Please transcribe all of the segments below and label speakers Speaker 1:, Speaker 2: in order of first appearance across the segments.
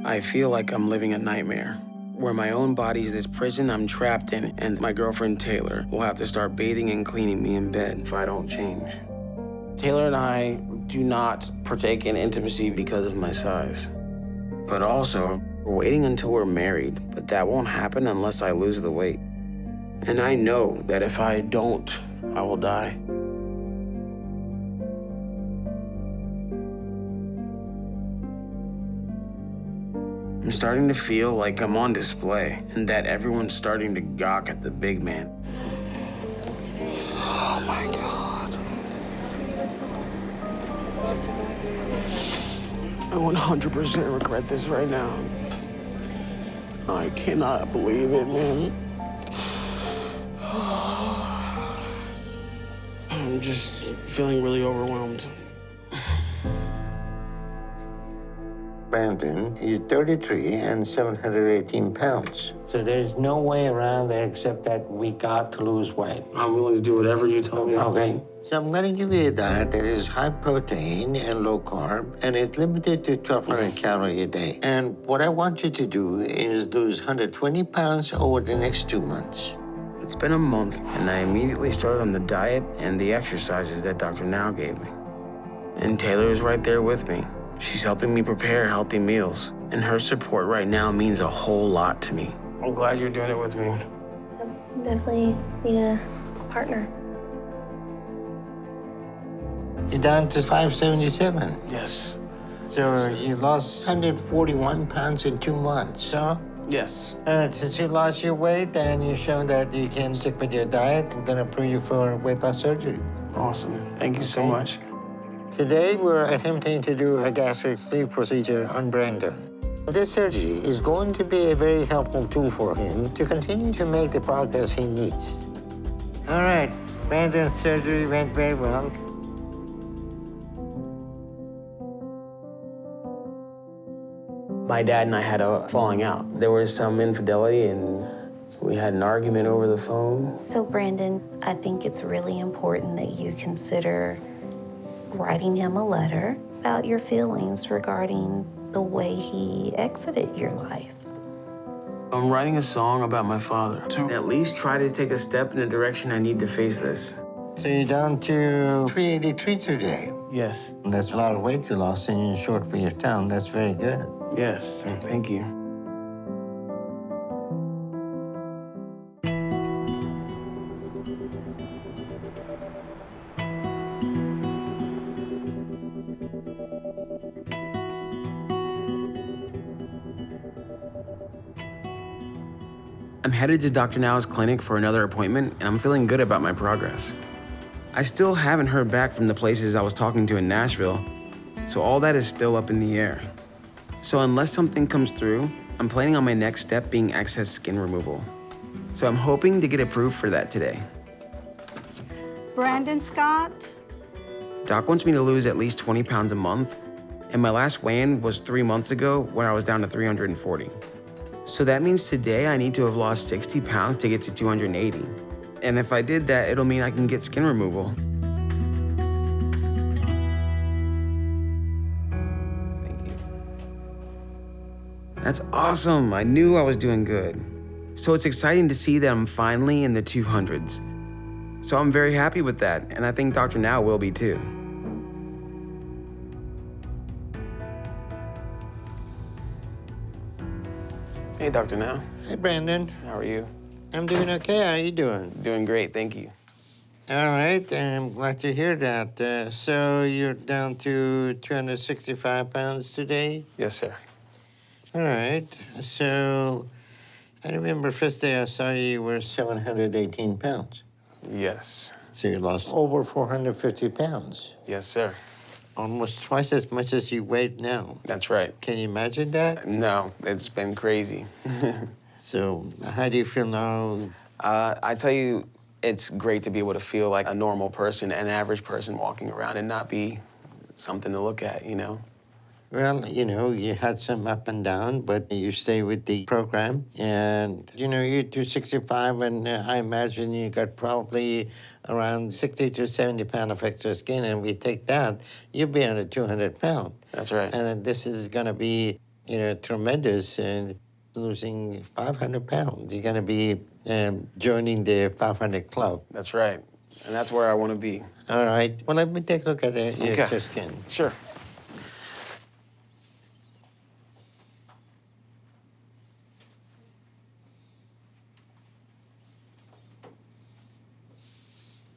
Speaker 1: I feel like I'm living a nightmare, where my own body's this prison I'm trapped in, and my girlfriend Tayler will have to start bathing and cleaning me in bed if I don't change. Tayler and I do not partake in intimacy because of my size. But also, we're waiting until we're married, but that won't happen unless I lose the weight. And I know that if I don't, I will die. I'm starting to feel like I'm on display and that everyone's starting to gawk at the big man. Oh my God. I 100% regret this right now. I cannot believe it, man. I'm just feeling really overwhelmed.
Speaker 2: Brandon is 33 and 718 pounds. So there's no way around it except that we got to lose weight.
Speaker 1: I'm willing to do whatever you tell me.
Speaker 2: Okay. So I'm gonna give you a diet that is high protein and low carb, and it's limited to 1,200 calories a day. And what I want you to do is lose 120 pounds over the next 2 months.
Speaker 1: It's been a month, and I immediately started on the diet and the exercises that Dr. Now gave me. And Tayler is right there with me. She's helping me prepare healthy meals, and her support right now means a whole lot to me. I'm glad you're doing it with me.
Speaker 3: I definitely need a partner.
Speaker 2: You're down to 577.
Speaker 1: Yes.
Speaker 2: So you lost 141 pounds in 2 months, huh?
Speaker 1: Yes.
Speaker 2: All right, since you lost your weight and you've shown that you can stick with your diet, I'm gonna approve you for weight loss surgery.
Speaker 1: Awesome. Thank you so much.
Speaker 2: Today, we're attempting to do a gastric sleeve procedure on Brandon. This surgery is going to be a very helpful tool for him to continue to make the progress he needs. All right, Brandon's surgery went very well.
Speaker 1: My dad and I had a falling out. There was some infidelity, and we had an argument over the phone.
Speaker 4: So, Brandon, I think it's really important that you consider writing him a letter about your feelings regarding the way he exited your life.
Speaker 1: I'm writing a song about my father to at least try to take a step in the direction I need to face this.
Speaker 2: So you're down to 383 today.
Speaker 1: Yes.
Speaker 2: That's a lot of weight you lost in a short period of time. That's very good.
Speaker 1: Yes, thank you. I'm headed to Dr. Now's clinic for another appointment, and I'm feeling good about my progress. I still haven't heard back from the places I was talking to in Nashville, so all that is still up in the air. So unless something comes through, I'm planning on my next step being excess skin removal. So I'm hoping to get approved for that today.
Speaker 5: Brandon Scott?
Speaker 1: Doc wants me to lose at least 20 pounds a month, and my last weigh-in was 3 months ago when I was down to 340. So that means today I need to have lost 60 pounds to get to 280. And if I did that, it'll mean I can get skin removal. Thank you. That's awesome. I knew I was doing good. So it's exciting to see that I'm finally in the 200s. So I'm very happy with that, and I think Dr. Now will be too. Hey, Dr. Now.
Speaker 2: Hey, Brandon.
Speaker 1: How are you?
Speaker 2: I'm doing okay. How are you doing?
Speaker 1: Doing great, thank you.
Speaker 2: All right, I'm glad to hear that. So you're down to 265 pounds today?
Speaker 1: Yes, sir.
Speaker 2: All right. So I remember first day I saw you were 718 pounds.
Speaker 1: Yes.
Speaker 2: So you lost over 450 pounds.
Speaker 1: Yes, sir.
Speaker 2: Almost twice as much as you weigh now.
Speaker 1: That's right.
Speaker 2: Can you imagine that?
Speaker 1: No, it's been crazy.
Speaker 2: So how do you feel now?
Speaker 1: I tell you, it's great to be able to feel like a normal person, an average person walking around and not be something to look at, you know?
Speaker 2: Well, you know, you had some up and down, but you stay with the program. And, you know, you're 265, and I imagine you got probably around 60 to 70 pounds of extra skin, and we take that, you'll be under 200 pounds.
Speaker 1: That's right.
Speaker 2: And this is going to be tremendous and losing 500 pounds. You're going to be joining the 500 club.
Speaker 1: That's right. And that's where I want to be.
Speaker 2: All right. Well, let me take a look at your
Speaker 1: Okay.
Speaker 2: chest skin.
Speaker 1: Sure.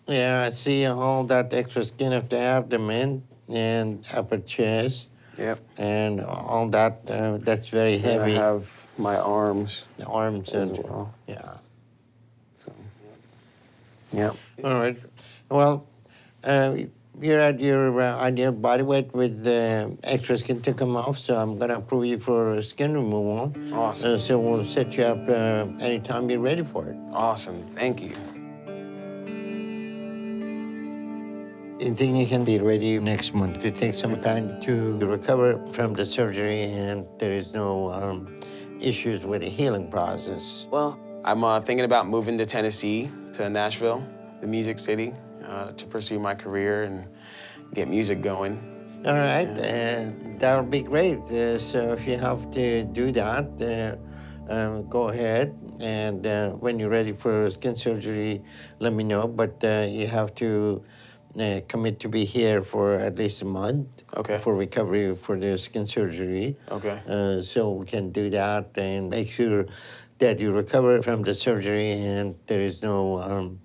Speaker 2: Yeah, I see all that extra skin of the abdomen and upper chest.
Speaker 1: Yep.
Speaker 2: And all that, that's very
Speaker 1: And
Speaker 2: heavy.
Speaker 1: I have my arms.
Speaker 2: The arms
Speaker 1: as
Speaker 2: and,
Speaker 1: well.
Speaker 2: yeah.
Speaker 1: So, yep.
Speaker 2: All right. Well, you're at your ideal body weight with extra skin to come off, so I'm gonna approve you for skin removal.
Speaker 1: Awesome.
Speaker 2: So we'll set you up anytime you're ready for it.
Speaker 1: Awesome. Thank you.
Speaker 2: I think you can be ready next month to take some time to recover from the surgery, and there is no issues with the healing process.
Speaker 1: Well, I'm thinking about moving to Tennessee, to Nashville, the music city, to pursue my career and get music going.
Speaker 2: All right, that would be great. So if you have to do that, go ahead. And when you're ready for skin surgery, let me know. But you have to commit to be here for at least a month.
Speaker 1: Okay.
Speaker 2: For recovery for the skin surgery.
Speaker 1: Okay.
Speaker 2: So we can do that and make sure that you recover from the surgery and there is no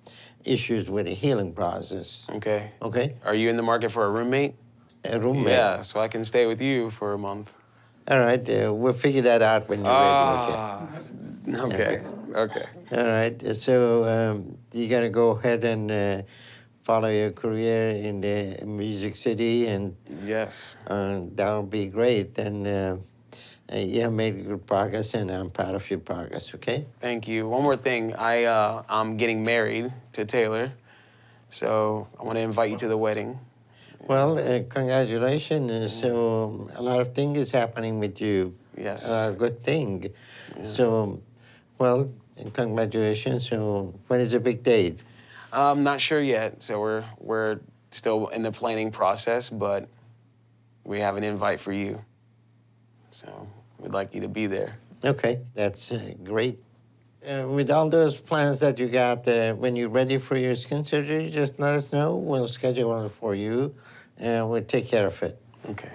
Speaker 2: issues with the healing process.
Speaker 1: Okay.
Speaker 2: Okay?
Speaker 1: Are you in the market for a roommate?
Speaker 2: A roommate.
Speaker 1: Yeah, so I can stay with you for a month.
Speaker 2: All right, we'll figure that out when you're ready,
Speaker 1: Okay. Okay.
Speaker 2: All right, so you got to go ahead and follow your career in the music city, and
Speaker 1: Yes.
Speaker 2: that will be great. And you have made good progress, and I'm proud of your progress, okay?
Speaker 1: Thank you. One more thing. I'm getting married to Tayler, so I want to invite you to the wedding.
Speaker 2: Well, congratulations. So a lot of things is happening with you.
Speaker 1: Yes.
Speaker 2: Good thing. So, well, congratulations. So when is the big date?
Speaker 1: I'm not sure yet, so we're still in the planning process, but we have an invite for you. So we'd like you to be there.
Speaker 2: Okay, that's great. With all those plans that you got, when you're ready for your skin surgery, just let us know. We'll schedule it for you, and we'll take care of it.
Speaker 1: Okay.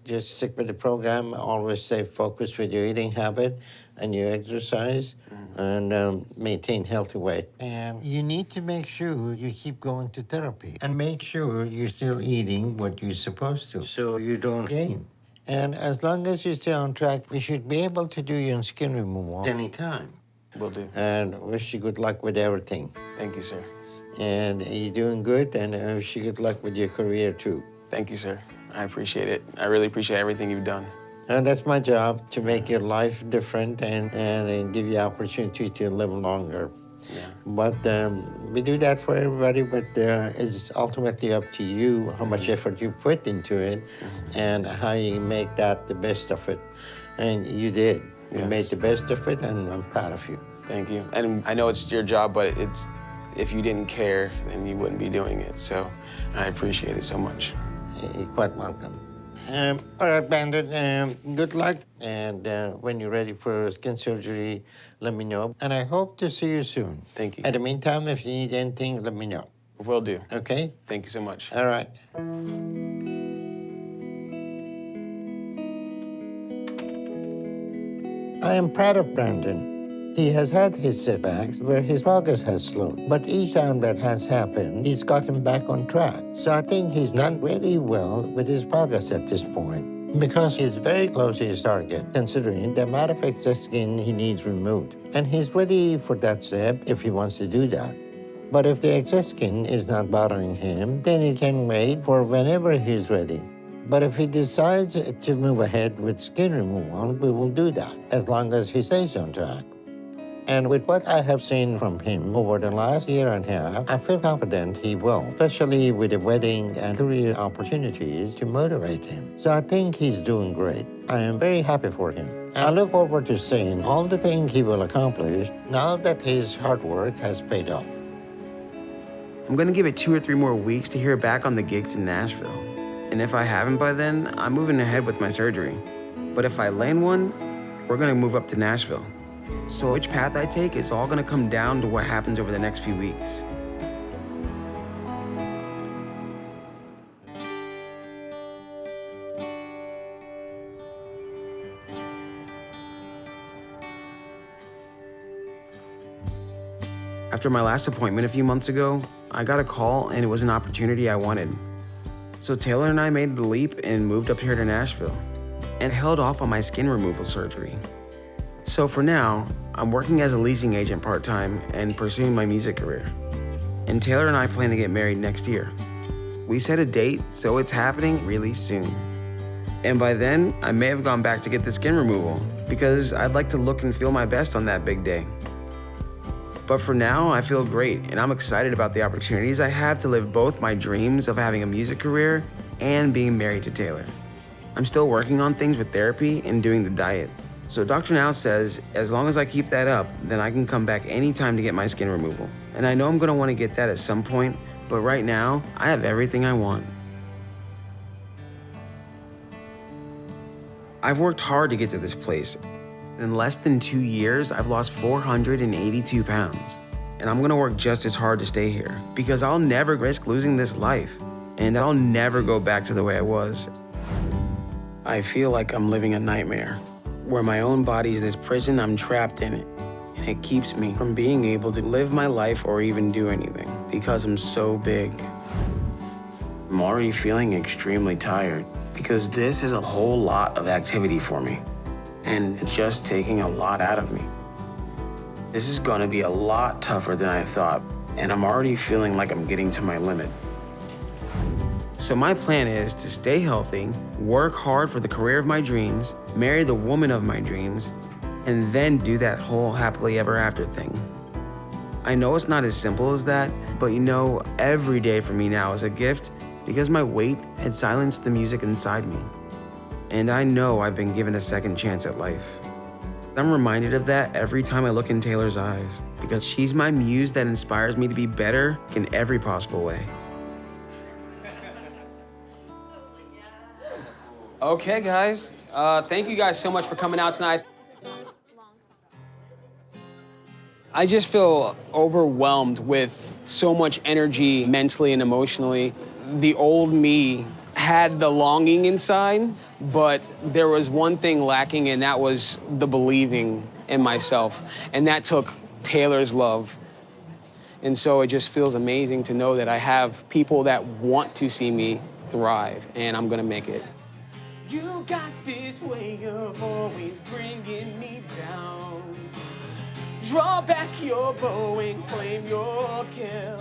Speaker 2: Just stick with the program. Always stay focused with your eating habit and your exercise, and maintain healthy weight. And you need to make sure you keep going to therapy and make sure you're still eating what you're supposed to so you don't gain. And as long as you stay on track, we should be able to do your skin removal anytime.
Speaker 1: Will do.
Speaker 2: And wish you good luck with everything.
Speaker 1: Thank you, sir.
Speaker 2: And you're doing good, and I wish you good luck with your career, too.
Speaker 1: Thank you, sir. I appreciate it. I really appreciate everything you've done.
Speaker 2: And that's my job, to make your life different and give you opportunity to live longer.
Speaker 1: Yeah.
Speaker 2: But we do that for everybody, but it's ultimately up to you how much effort you put into it and how you make that the best of it. And you did. You
Speaker 1: Yes.
Speaker 2: made the best of it, and I'm proud of you.
Speaker 1: Thank you. And I know it's your job, but if you didn't care, then you wouldn't be doing it. So I appreciate it so much.
Speaker 2: You're quite welcome. All right, Brandon, good luck. And when you're ready for skin surgery, let me know. And I hope to see you soon.
Speaker 1: Thank you.
Speaker 2: At the meantime, if you need anything, let me know.
Speaker 1: Will do.
Speaker 2: Okay?
Speaker 1: Thank you so much.
Speaker 2: All right. I am proud of Brandon. He has had his setbacks where his progress has slowed, but each time that has happened, he's gotten back on track. So I think he's done really well with his progress at this point, because he's very close to his target, considering the amount of excess skin he needs removed. And he's ready for that step if he wants to do that. But if the excess skin is not bothering him, then he can wait for whenever he's ready. But if he decides to move ahead with skin removal, we will do that, as long as he stays on track. And with what I have seen from him over the last year and a half, I feel confident he will, especially with the wedding and career opportunities to motivate him. So I think he's doing great. I am very happy for him. I look forward to seeing all the things he will accomplish now that his hard work has paid off.
Speaker 1: I'm gonna give it 2 or 3 more weeks to hear back on the gigs in Nashville. And if I haven't by then, I'm moving ahead with my surgery. But if I land one, we're gonna move up to Nashville. So which path I take is all gonna come down to what happens over the next few weeks. After my last appointment a few months ago, I got a call and it was an opportunity I wanted. So Tayler and I made the leap and moved up here to Nashville and held off on my skin removal surgery. So for now, I'm working as a leasing agent part-time and pursuing my music career. And Tayler and I plan to get married next year. We set a date, so it's happening really soon. And by then, I may have gone back to get the skin removal because I'd like to look and feel my best on that big day. But for now, I feel great, and I'm excited about the opportunities I have to live both my dreams of having a music career and being married to Tayler. I'm still working on things with therapy and doing the diet. So Dr. Now says, as long as I keep that up, then I can come back anytime to get my skin removal. And I know I'm gonna wanna get that at some point, but right now, I have everything I want. I've worked hard to get to this place. In less than 2 years, I've lost 482 pounds. And I'm gonna work just as hard to stay here because I'll never risk losing this life. And I'll never go back to the way I was. I feel like I'm living a nightmare where my own body is this prison I'm trapped in it. And it keeps me from being able to live my life or even do anything because I'm so big. I'm already feeling extremely tired because this is a whole lot of activity for me. And it's just taking a lot out of me. This is gonna be a lot tougher than I thought, and I'm already feeling like I'm getting to my limit. So my plan is to stay healthy, work hard for the career of my dreams, marry the woman of my dreams, and then do that whole happily ever after thing. I know it's not as simple as that, but you know, every day for me now is a gift because my weight had silenced the music inside me. And I know I've been given a second chance at life. I'm reminded of that every time I look in Tayler's eyes because she's my muse that inspires me to be better in every possible way.
Speaker 5: Okay, guys. Thank you guys so much for coming out tonight. I just feel overwhelmed with so much energy mentally and emotionally. The old me had the longing inside, but there was one thing lacking, and that was the believing in myself. And that took Tayler's love. And so it just feels amazing to know that I have people that want to see me thrive, and I'm gonna make it. You got this way of always bringing me down. Draw back your bow and claim your kill.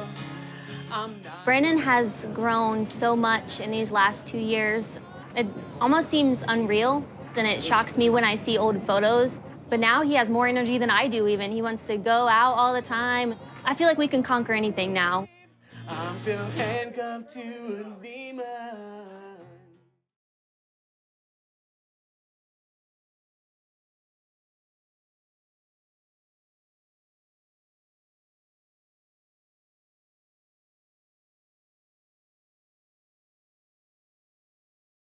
Speaker 6: Brandon has grown so much in these last 2 years. It almost seems unreal, and it shocks me when I see old photos. But now he has more energy than I do even. He wants to go out all the time. I feel like we can conquer anything now. I'm still handcuffed to a demon.